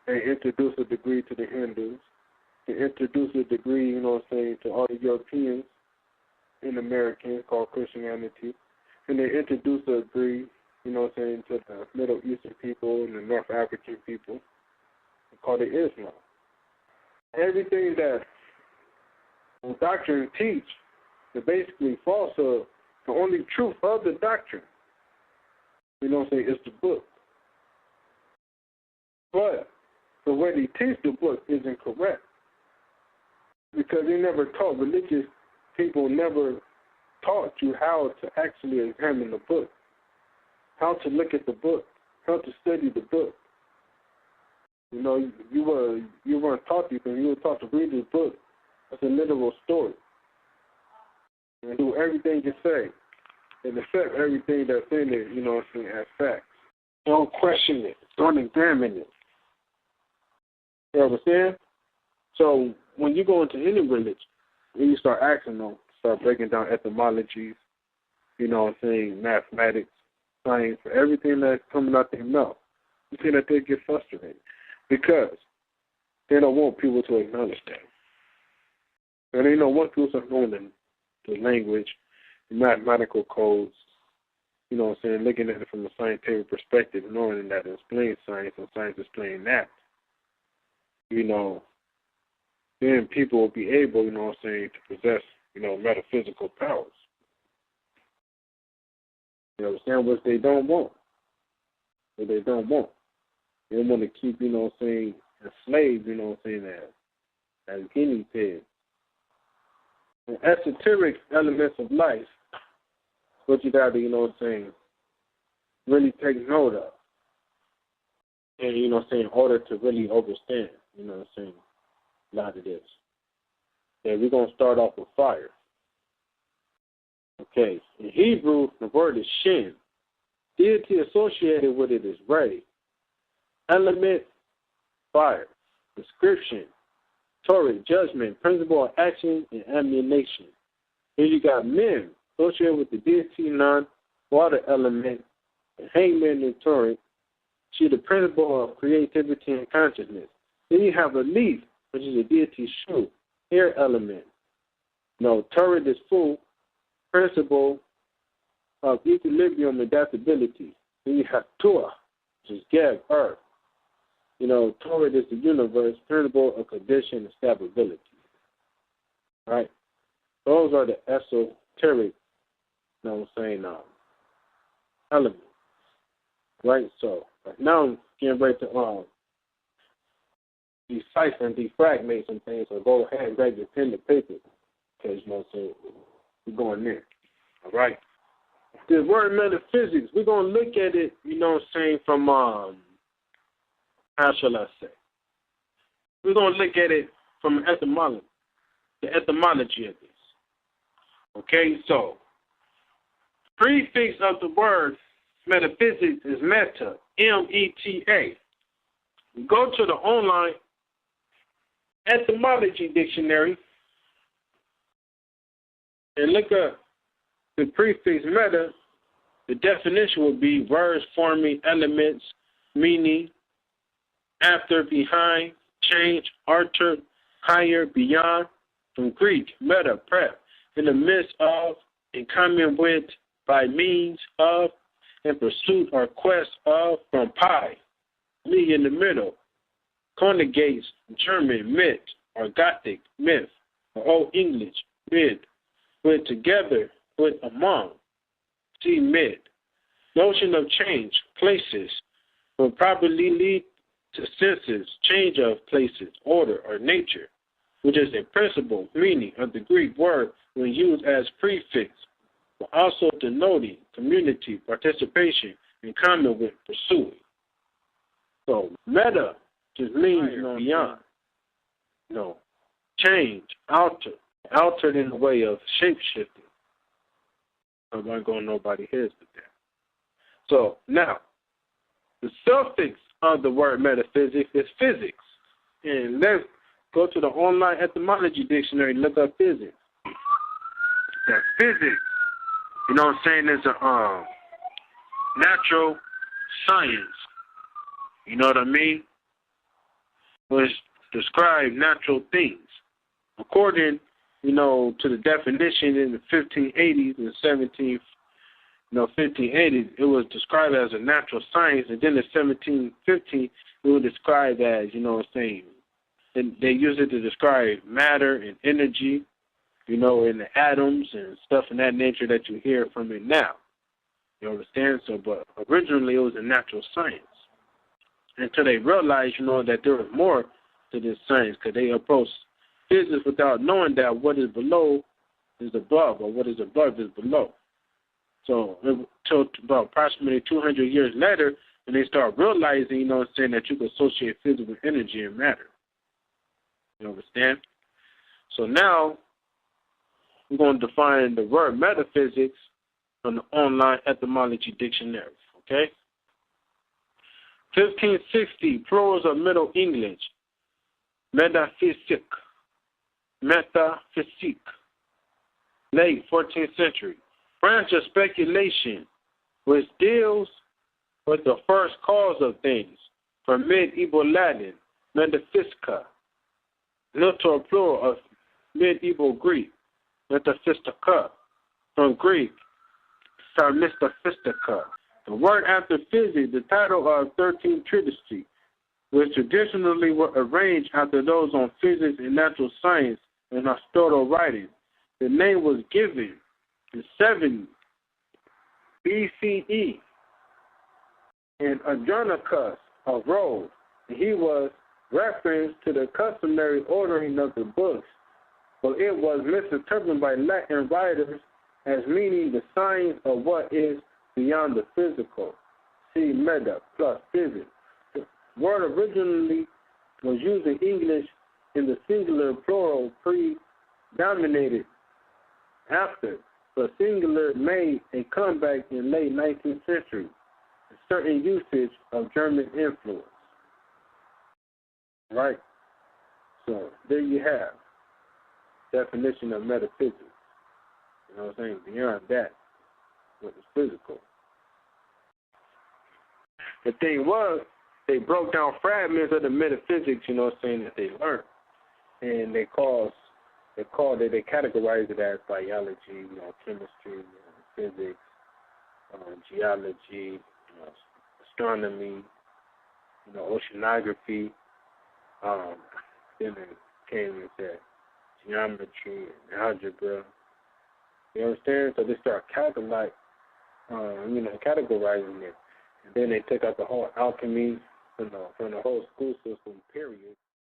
They introduced a degree to the Hindus. They introduced a degree, to all the Europeans and Americans called Christianity. And they introduced a degree, to the Middle Eastern people and the North African people called it Islam. Everything that the doctrine teach is basically falsehood. The only truth of the doctrine, is the book. But the way they teach the book isn't correct. Because they never taught, religious people never taught you how to actually examine the book, how to look at the book, how to study the book. You weren't taught these things. You were taught to read this book as a literal story and do everything you say and accept everything that's in it, as facts. Don't question it. Don't examine it. You know what I'm saying? So when you go into any religion, when you start asking them, start breaking down etymologies, mathematics, science, everything that's coming out their mouth, you see that they get frustrated because they don't want people to acknowledge that. And they don't want people to know the language, the mathematical codes, looking at it from a scientific perspective, knowing that it explains science and science explains that. Then people will be able, to possess, metaphysical powers. You understand what they don't want? What they don't want. They want to keep, enslaved, as guinea pigs. The esoteric elements of life, what you got to, really take note of. And, in order to really understand, a lot of this. Okay, we're going to start off with fire. Okay, in Hebrew, the word is shin. Deity associated with it is ray. Element, fire. Description, Torah, judgment, principle of action, and ammunition. Here you got men associated with the deity, non-water element, and hangman and Torah. See the principle of creativity and consciousness. Then you have a leaf, which is a deity shu, air element. Torah is full, principle of equilibrium and adaptability. Then you have Tua, which is Geb, earth. Torah is the universe, principle of condition and stability. Right? Those are the esoteric, elements. Right? So, now I'm getting ready to decipher and defragment some things, so go ahead and grab your pen and paper, because, we're going there. All right? The word metaphysics, we're going to look at it, from, how shall I say? We're going to look at it from etymology, the etymology of this. Okay, so, prefix of the word metaphysics is meta, M-E-T-A. Go to the online etymology dictionary and look up the prefix meta. The definition would be words forming elements, meaning, after, behind, change, alter, higher, beyond. From Greek, meta, prep, in the midst of, in common with, by means of, in pursuit or quest of. From pi, me in the middle. Conjugates, German, mit, or Gothic, myth, or Old English, mid, with together, with among. See mid. Notion of change, places, will probably lead to senses, change of places, order, or nature, which is a principal meaning of the Greek word when used as prefix, but also denoting community, participation, in common with pursuing. So meta just means beyond. Change, alter, altered in the way of shape-shifting. Nobody hears with that. So now, the suffix of the word metaphysics is physics. And let's go to the online etymology dictionary and look up physics. That physics, is a natural science. You know what I mean? was describe natural things. According, to the definition in the 1580s and 1580s, it was described as a natural science, and then in 1715, it was described as, and they use it to describe matter and energy, in the atoms and stuff in that nature that you hear from it now. You understand? So, but originally it was a natural science. Until they realized, that there was more to this science, because they approached physics without knowing that what is below is above, or what is above is below. So, until about approximately 200 years later, when they start realizing, that you can associate physical energy and matter. You understand? So now, we're going to define the word metaphysics from the online etymology dictionary, okay? 1560, plurals of Middle English, metaphysic, late 14th century, branch of speculation, which deals with the first cause of things, from medieval Latin, metaphysica, literal plural of medieval Greek, metaphysica, from Greek, metaphysica. The word after physics, the title of 13 treatises, which traditionally were arranged after those on physics and natural science and historical writing. The name was given in 7 BCE in Adronicus of Rhodes. He was referenced to the customary ordering of the books, but it was misinterpreted by Latin writers as meaning the science of what is beyond the physical. See meta plus physics. The word originally was used in English in the singular plural predominated after, but singular made a comeback in late 19th century, a certain usage of German influence. Right? So there you have definition of metaphysics. You know what I'm saying? Beyond that, what is physical. The thing was, they broke down fragments of the metaphysics, that they learned. And they categorized it as biology, chemistry, physics, geology, astronomy, oceanography. Then it came and said geometry and algebra. You understand? So they start categorizing it. And then they took out the whole alchemy from the whole school system, period.